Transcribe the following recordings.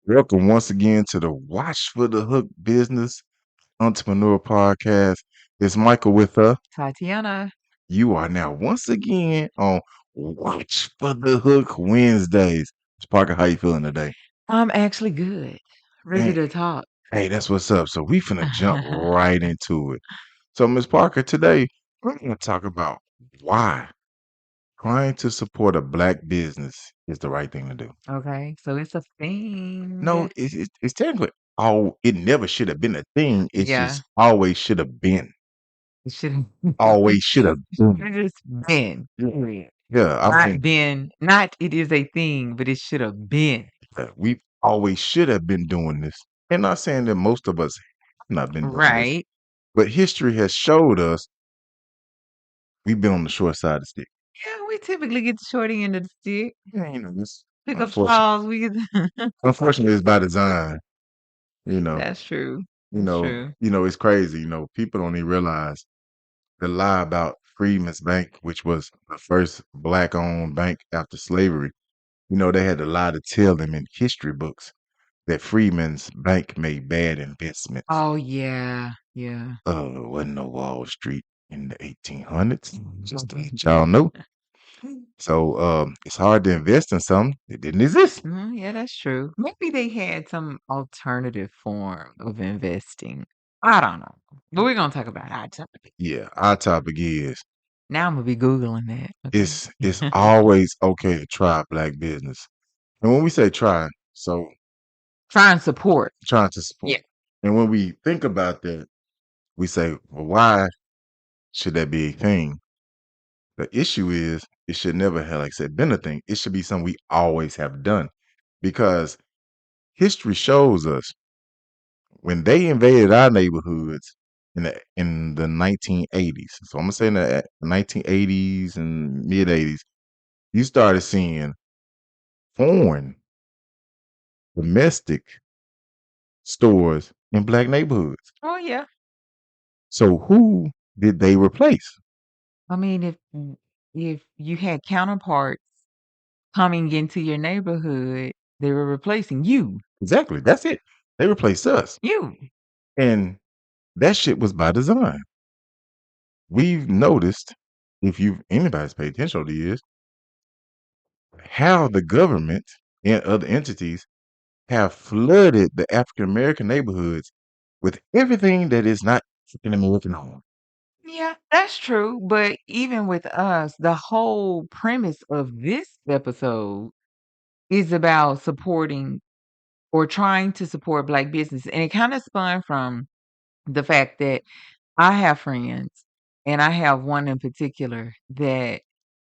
Welcome once again to the Watch for the Hook Business Entrepreneur Podcast. It's Michael with her. Tatiana. You are now once again on Watch for the Hook Wednesdays. Miss Parker, how you feeling today? I'm actually good. Ready Man, to talk. hey, that's what's up. So we finna jump right into it. So, Miss Parker, today we're gonna talk about why trying to support a black business is the right thing to do. Okay, so it's a No, thing. it's technically it never should have been a thing. It's Yeah, just always should have been. it should Always should have been. have just been. Yeah, yeah, I Not think been, not it is a thing, but it should have been. that we always should have been doing this. And not saying that most of us have not been doing this, Right. but history has showed us we've been on the short side of the stick. Yeah, we typically get the short end of the stick. Yeah, this Pick up unfortunately, straws. We get unfortunately, it's by design. You know, That's true. you That's know, true. it's crazy. People don't even realize the lie about Freedman's Bank, which was the first black-owned bank after slavery. They had to lie to tell them in history books that Freedman's Bank made bad investments. Oh yeah. Yeah. Wasn't no Wall Street in the 1800s, just to let y'all know. So it's hard to invest in something that didn't exist. Yeah, that's true. Maybe they had some alternative form of investing. I don't know. But we're gonna talk about our topic. Yeah, our topic is Now I'm gonna be Googling that. it's Okay. always okay to try black business. And when we say try, so Try and support. trying to support. Yeah. And when we think about that, we say, well, why should that be a thing? The issue is it should never have, like I said, been a thing. It should be something we always have done because history shows us when they invaded our neighborhoods in the 1980s. So I'm gonna say in the 1980s and mid 80s, you started seeing foreign domestic stores in black neighborhoods. Oh yeah. So who did they replace? I mean, if you had counterparts coming into your neighborhood, they were replacing you. Exactly. That's it. They replaced us. You. And that shit was by design. We've noticed, if you've anybody's paid attention to this, how the government and other entities have flooded the African American neighborhoods with everything that is not African American owned. Yeah, that's true. But even with us, the whole premise of this episode is about supporting or trying to support black business. And it kind of spun from the fact that I have friends, and I have one in particular that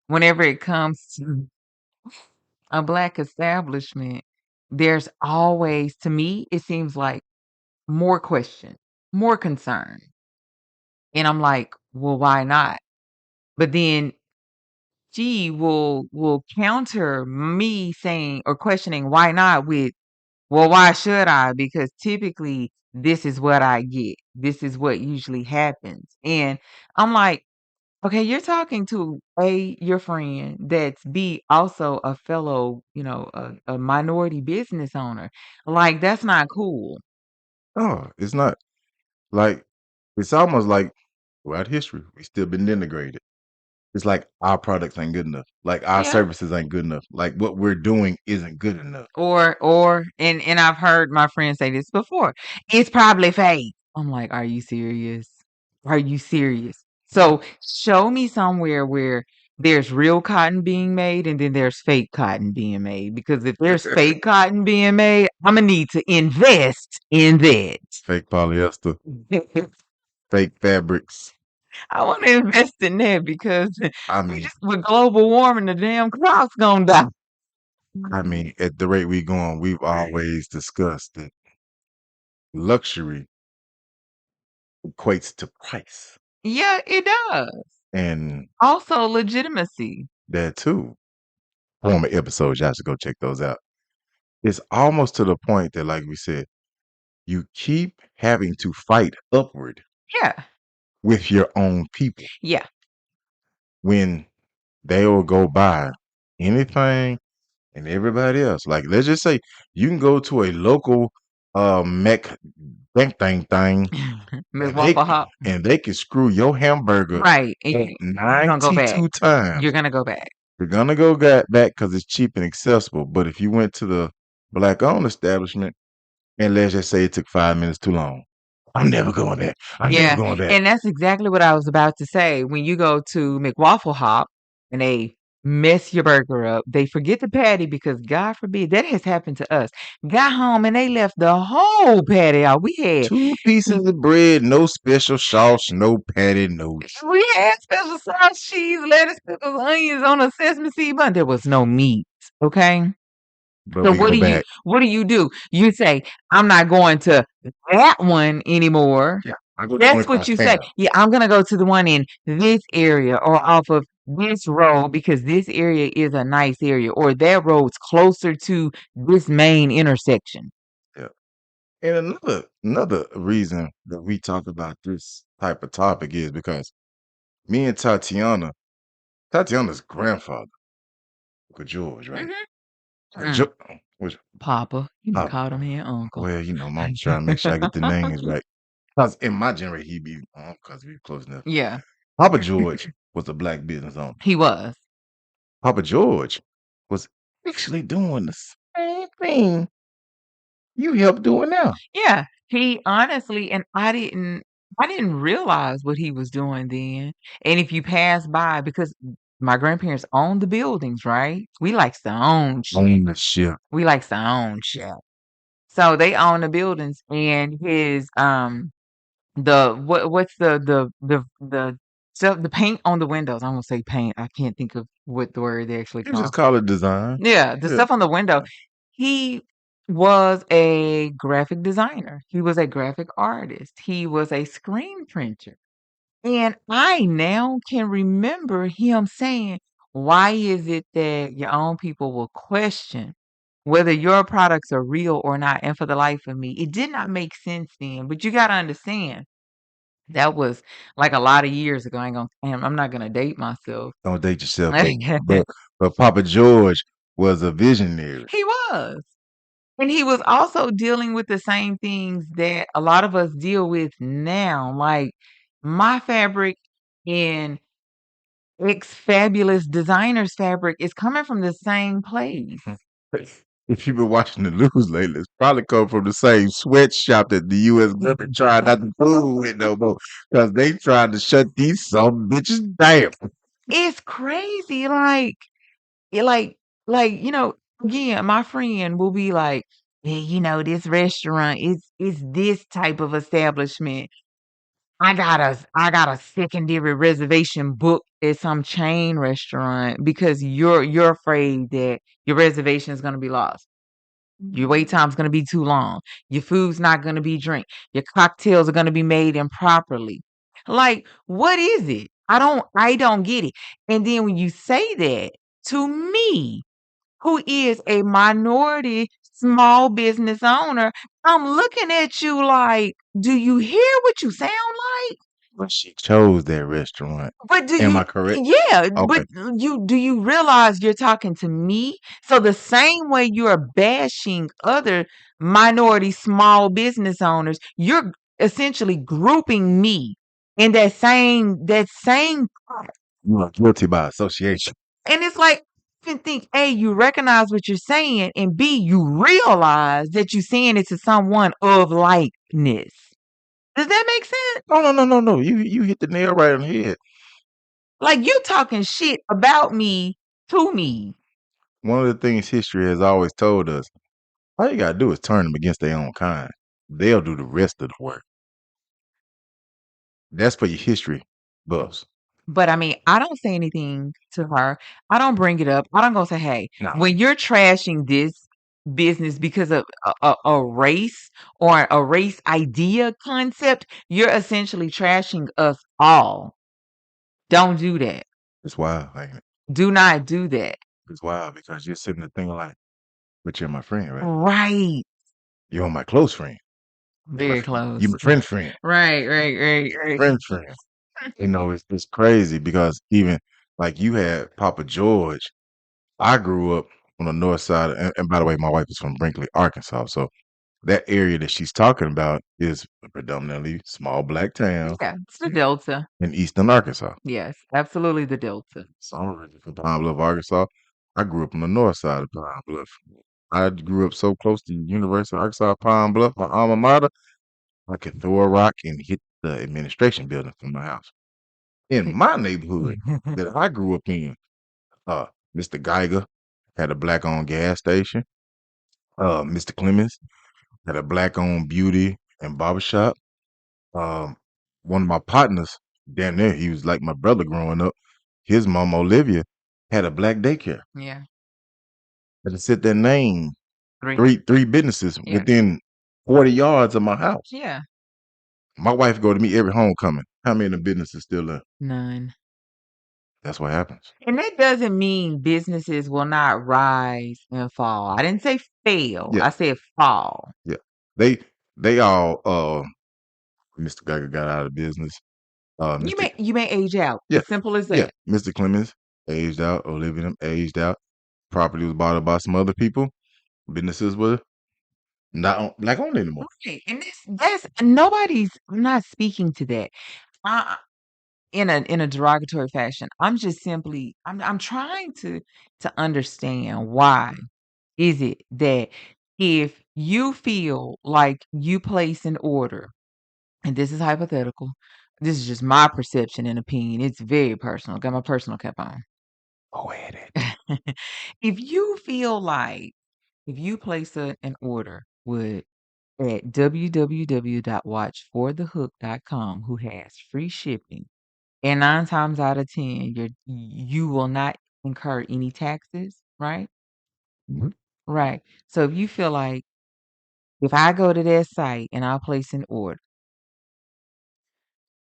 whenever it comes to a black establishment, there's always, to me, it seems like more question, more concern. And I'm like, well, why not? But then she will counter me saying or questioning why not with, well, why should I? Because typically this is what I get. This is what usually happens. And I'm like, okay, you're talking to A, your friend, that's B, also a fellow, a minority business owner. Like, that's not cool. Oh, it's not like it's almost like throughout history, we still been denigrated. It's like our products ain't good enough. Like our Yeah. services ain't good enough. Like what we're doing isn't good enough. And I've heard my friends say this before. It's probably fake. I'm like, are you serious? Are you serious? So show me somewhere where there's real cotton being made and then there's fake cotton being made. Because if there's fake cotton being made, I'm gonna need to invest in that. Fake polyester, fake fabrics. I want to invest in that because I we mean, just with global warming, the damn crop's gonna die. at the rate we going, we've always discussed that luxury equates to price. Yeah, it does. And Also legitimacy. that too. Former episodes, y'all should go check those out. It's almost to the point that, like we said, you keep having to fight upward Yeah. with your own people Yeah. when they will go buy anything and everybody else. Like, let's just say you can go to a local mech thing Miss and they Waffle Hop. and they can screw your hamburger Right. And up you're gonna go back. 92 times. You're gonna go back. You're gonna go back because it's cheap and accessible. But if you went to the black owned establishment and let's just say it took 5 minutes too long, I'm never going there. I'm never Yeah, going back. and that's exactly what I was about to say. When you go to McWaffle Hop and they mess your burger up, they forget the patty because God forbid that has happened to us. Got home and they left the whole patty out. 2 pieces of bread, no special sauce, no patty, no we had special sauce, cheese, lettuce, pickles, onions on a sesame seed bun. There was no meat. Okay. but So we go back. what do? You say, I'm not going to that one anymore. Yeah, I go to one That's what across you say. town. Yeah, I'm gonna go to the one in this area or off of this road because this area is a nice area, or that road's closer to this main intersection. Yeah. And another reason that we talk about this type of topic is because me and Tatiana's grandfather, Uncle George, right? Mhm. Mm. Jo- was Papa, you done Papa. called him here uncle. Well, mom's trying to make sure I get the names right. Because in my generation, he'd be because we close enough. Yeah, Papa George was a black business owner. he was. Papa George was actually doing the same thing you helped doing now. Yeah, he honestly, and I didn't realize what he was doing then. And if you pass by, because my grandparents owned the buildings, right? We likes to own shit. Ownership. We likes to own shit. So they own the buildings, and his what's the stuff, the paint on the windows. I'm gonna say paint. I can't think of what the word they actually You just call. call it design. Yeah, the Yeah. stuff on the window. He was a graphic designer. He was a graphic artist. He was a screen printer. And I now can remember him saying, why is it that your own people will question whether your products are real or not? And for the life of me, it did not make sense then. But you got to understand, that was like a lot of years ago. I'm not gonna date myself. Don't date yourself, but Papa George was a visionary. He was. And he was also dealing with the same things that a lot of us deal with now. Like my fabric and X Fabulous Designers fabric is coming from the same place. If you've been watching the news lately, it's probably come from the same sweatshop that the U.S. government trying not to fool with no more because they trying to shut these some bitches down. It's crazy. It again, my friend will be like, yeah, this restaurant is this type of establishment. I got a secondary reservation booked at some chain restaurant because you're afraid that your reservation is gonna be lost. Your wait time's gonna be too long. Your food's not gonna be drink. Your cocktails are gonna be made improperly. Like, what is it? I don't get it. And then when you say that to me, who is a minority small business owner, I'm looking at you like, do you hear what you sound like? But she chose that restaurant. But do Am you I correct? yeah, Okay. but do you realize you're talking to me? So the same way you're bashing other minority small business owners, you're essentially grouping me in that same pot. You are guilty by association. And it's like, I even think, A, you recognize what you're saying, and B, you realize that you're saying it to someone of likeness. Does that make sense? No. You hit the nail right on the head. Like you talking shit about me to me. One of the things history has always told us, all you gotta do is turn them against their own kind. They'll do the rest of the work. That's for your history buffs. But I mean, I don't say anything to her. I don't bring it up. I don't go say, hey, No, when you're trashing this business because of a race or a race idea concept, you're essentially trashing us all. Don't do that. it's wild. Ain't it? Do not do that. It's wild because you're sitting there thinking like, but you're my friend, right? Right. You're my close friend. Very close. You my friend. Right. Friend. It's crazy because even like you had Papa George. I grew up on the north side. And by the way, my wife is from Brinkley, Arkansas. So that area that she's talking about is a predominantly small black town Yeah, it's the Delta. in eastern Arkansas. Yes, absolutely the Delta. So I'm originally from Pine Bluff, Arkansas. I grew up on the north side of Pine Bluff. I grew up so close to the University of Arkansas Pine Bluff, my alma mater, I could throw a rock and hit the administration building from my house. In my neighborhood that I grew up in, uh, Mr. Geiger had a black-owned gas station. Mr. Clemens had a black-owned beauty and barbershop. Um, one of my partners down there, he was like my brother growing up. His mom Olivia had a black daycare. Yeah, I just sit there name 3. three businesses Yeah. within 40 yards of my house. Yeah. My wife go to me every homecoming. How many of the businesses still there? None. That's what happens. And that doesn't mean businesses will not rise and fall. I didn't say fail. Yeah, I said fall. yeah. They all Mr. Geiger got out of business. Mr. You may age out. Yeah, As simple as yeah. that. Mr. Clemens aged out. Olivia them aged out. Property was bought up by some other people. Businesses were not black owned anymore. Okay. And that's nobody's I'm not speaking to that. Uh, in a derogatory fashion. I'm just simply I'm trying to understand why is it that if you feel like you place an order, and this is hypothetical, this is just my perception and opinion. It's very personal. Got my personal cap on. Go at it. If you feel like if you place an order with at www.watchforthehook.com who has free shipping, and 9 times out of 10, you will not incur any taxes, right? Mhm. Right. So if you feel like if I go to their site and I place an order,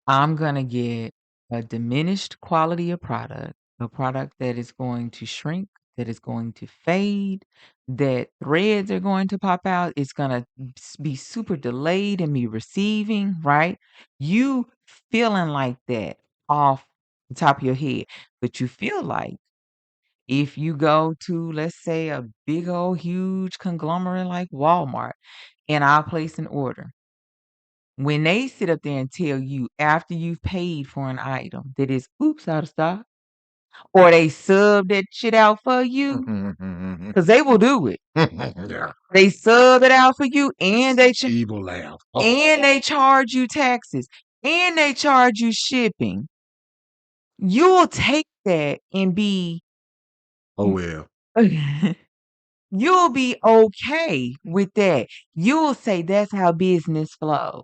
I'm gonna get a diminished quality of product, a product that is going to shrink, that is going to fade, that threads are going to pop out. It's gonna be super delayed in me receiving, right? You feeling like that off the top of your head, but you feel like if you go to, let's say, a big old huge conglomerate like Walmart, and I place an order, when they sit up there and tell you after you've paid for an item that is oops out of stock, or they sub that shit out for you, because they will do it. Yeah. They sub it out for you, and Evil laugh. and they charge you taxes, and they charge you shipping. You'll take that and be Oh well. you'll be okay with that. You'll say that's how business flows.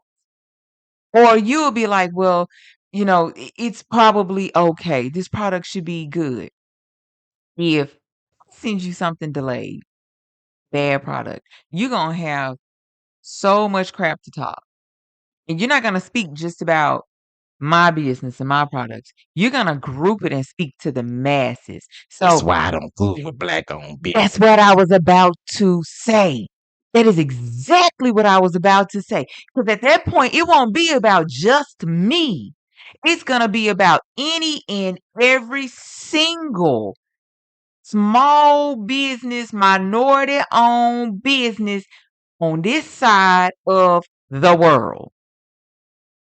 Or you'll be like, well, it's probably okay. This product should be good. If I send you something delayed, bad product, you're going to have so much crap to talk. And you're not going to speak just about my business and my products. You're going to group it and speak to the masses. That's So why I don't fool with black owned that's business. what I was about to say. That is exactly what I was about to say. Because at that point, it won't be about just me. It's going to be about any and every single small business, minority owned business on this side of the world.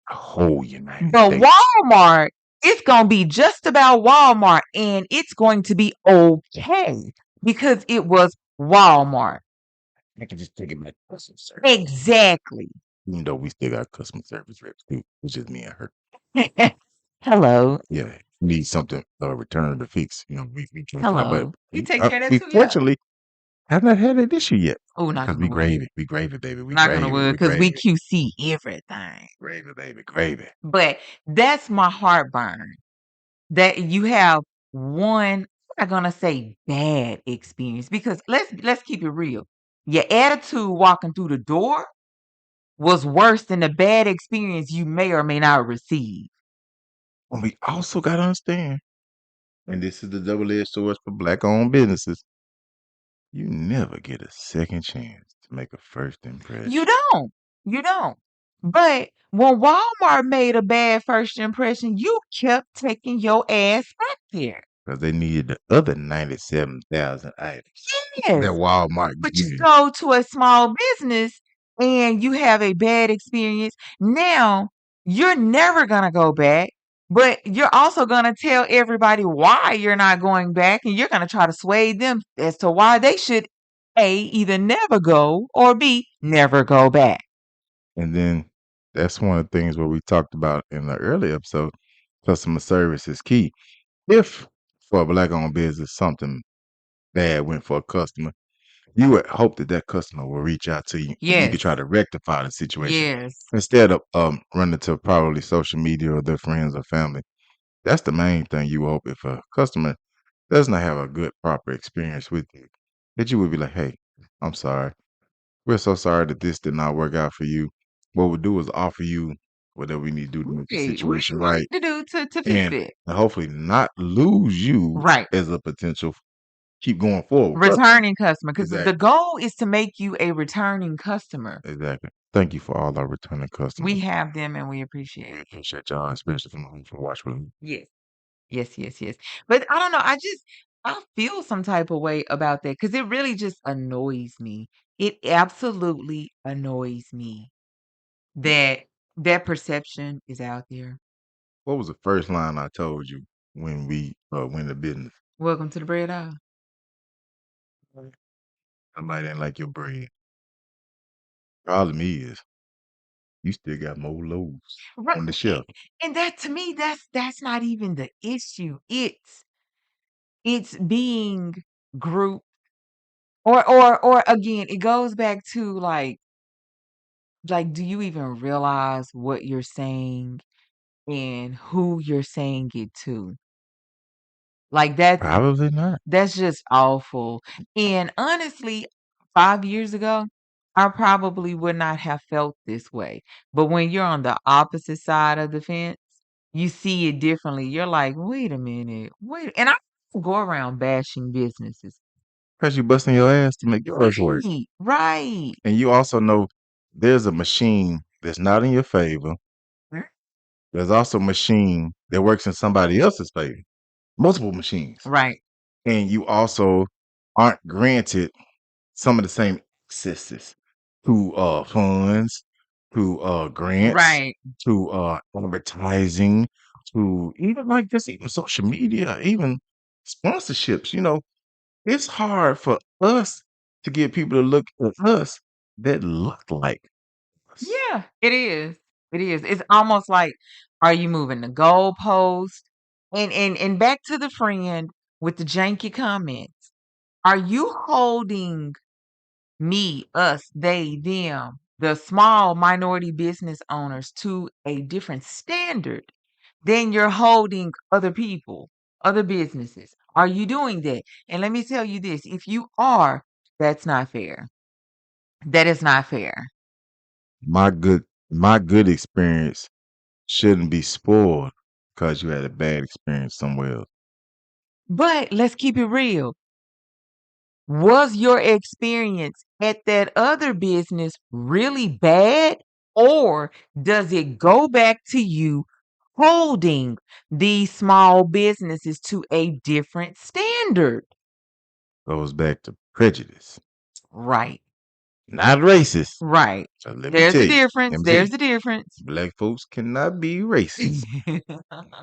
The whole United But States. Walmart, it's going to be just about Walmart, and it's going to be okay because it was Walmart. I can just take it back to customer service. Exactly. Even though we still got customer service reps too, which is me and her. Hello. Yeah. Need something return to fix. We can try, but Hello. You take care of that we too? Yeah. fortunately have not had that issue yet. Oh, knock Because on we the wood. gravy. We gravy, baby. We Knock on the gravy. wood We because we gravy. QC everything. Gravy, baby. Gravy. But that's my heartburn. That you have one, I'm not gonna say bad experience because let's keep it real. Your attitude walking through the door was worse than the bad experience you may or may not receive. And we also got to understand, and this is the double-edged sword for black-owned businesses, you never get a second chance to make a first impression. You don't. You don't. But when Walmart made a bad first impression, you kept taking your ass back there. because they needed the other 97,000 items that Yes. Walmart But you gave you. go to a small business and you have a bad experience. Now you're never gonna go back, but you're also gonna tell everybody why you're not going back, and you're gonna try to sway them as to why they should A, either never go or B, never go back. And then that's one of the things where we talked about in the early episode. Customer service is key. If for a black-owned business something bad went for a customer, you would hope that that customer will reach out to you and you could try Yes. to rectify the situation Yes. instead of running to probably social media or their friends or family. That's the main thing you hope if a customer does not have a good, proper experience with you, that you would be like, hey, I'm sorry. We're so sorry that this did not work out for you. What we'll do is offer you whatever we need to do to make the Right. What situation do you right need to do to fix and it? hopefully not lose you Right. as a potential keep going forward customer. Returning customer, because the Exactly. goal is to make you a returning customer. Exactly. Thank you for all our returning We customers. have them and we appreciate We it. appreciate y'all, especially from the from Watch With Me. Yes. Yes, yes, yes. But I don't know, I feel some type of way about that because it really just annoys me. It absolutely annoys me that that perception is out there. What was the first line I told you when we went to business? Welcome to the bread aisle. Somebody didn't like your bread. Problem is, you still got more loaves Right. on the shelf. And that to me, that's not even the issue. It's being grouped or again, it goes back to like, do you even realize what you're saying and who you're saying it to? Like Probably not. that's just awful. And honestly, 5 years ago, I probably would not have felt this way. But when you're on the opposite side of the fence, you see it differently. You're like, "Wait a minute. Wait." And I don't go around bashing businesses. Because you busting your ass to make yours work. Right, right. And you also know there's a machine that's not in your favor. There's also a machine that works in somebody else's favor. Multiple machines. Right, And you also aren't granted some of the same accesses to funds, to grants, right. to advertising, to even like just even social media, even sponsorships. You know, it's hard for us to get people to look at us that look like us. Yeah, it is. It is. It's almost like, are you moving the goalpost? And back to the friend with the janky comments. Are you holding me, us, they, them, the small minority business owners to a different standard than you're holding other people, other businesses? Are you doing that? And let me tell you this, if you are, that's not fair. That is not fair. My good, my good experience shouldn't be spoiled because you had a bad experience somewhere else. But let's keep it real. Was your experience at that other business really bad? Or does it go back to you holding these small businesses to a different standard? Goes back to prejudice, Right, not racist. right. So let me There's tell the you, difference. let me tell There's you, the difference. black folks cannot be racist.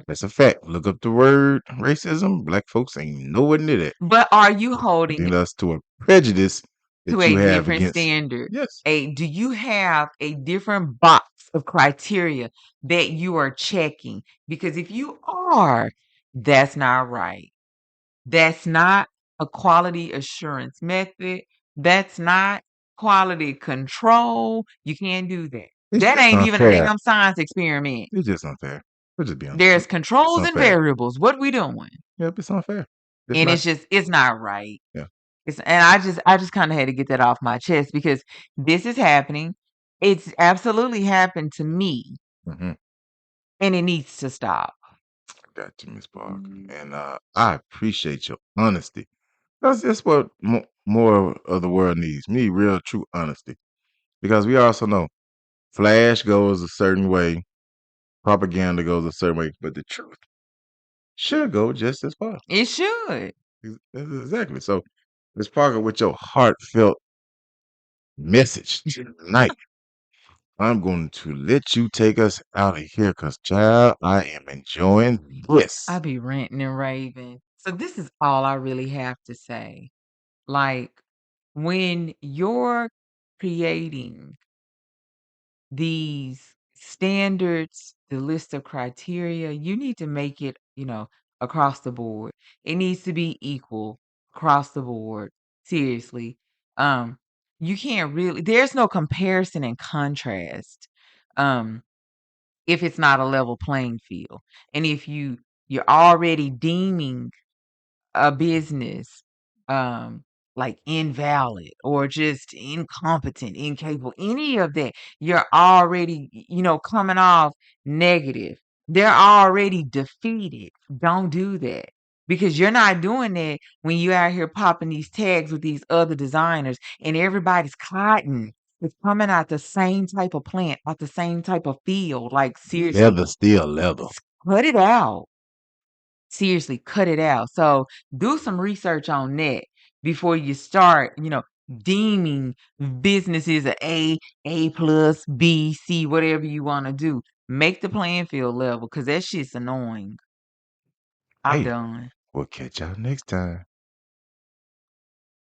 That's a fact. Look up the word racism. Black folks ain't nowhere near that. But are you holding Leading us to a prejudice to that a you have different against. standard? Yes, Do you have a different box of criteria that you are checking? Because if you are, that's not right. That's not a quality assurance method. That's not quality control. You can't do that. it's That just ain't even a unfair. damn science experiment. It's just unfair. We'll just be honest. There's It's controls and unfair. variables. What we doing? Yep, it's unfair. It's And not. it's not right. Yeah. And I just kind of had to get that off my chest because this is happening. It's absolutely happened to me Mm-hmm. and it needs to stop. Got you, Miss Parker. And I appreciate your honesty. That's what more of the world needs. Me, real, true honesty. Because we also know flash goes a certain way, propaganda goes a certain way, but the truth should go just as far. It should. Exactly. So, Miss Parker, with your heartfelt message tonight, I'm going to let you take us out of here because, child, I am enjoying I this. be ranting and raving. So this is all I really have to say. Like, when you're creating these standards, the list of criteria, you need to make it, across the board. It needs to be equal across the board. Seriously. Um, you can't really there's no comparison and contrast. If it's not a level playing field. And if you're already deeming a business, um, like invalid or just incompetent, incapable, any of that, you're already, coming off negative. They're already defeated. Don't do that. Because you're not doing that when you out here popping these tags with these other designers and everybody's cotton. It's coming out the same type of plant, out the same type of field. Like seriously, Leather, still leather. cut it out. Seriously, cut it out. So do some research on that before you start, deeming businesses A plus, B, C, whatever you want to do. Make the playing field level because that shit's annoying. I'm Hey, done. we'll catch y'all next time.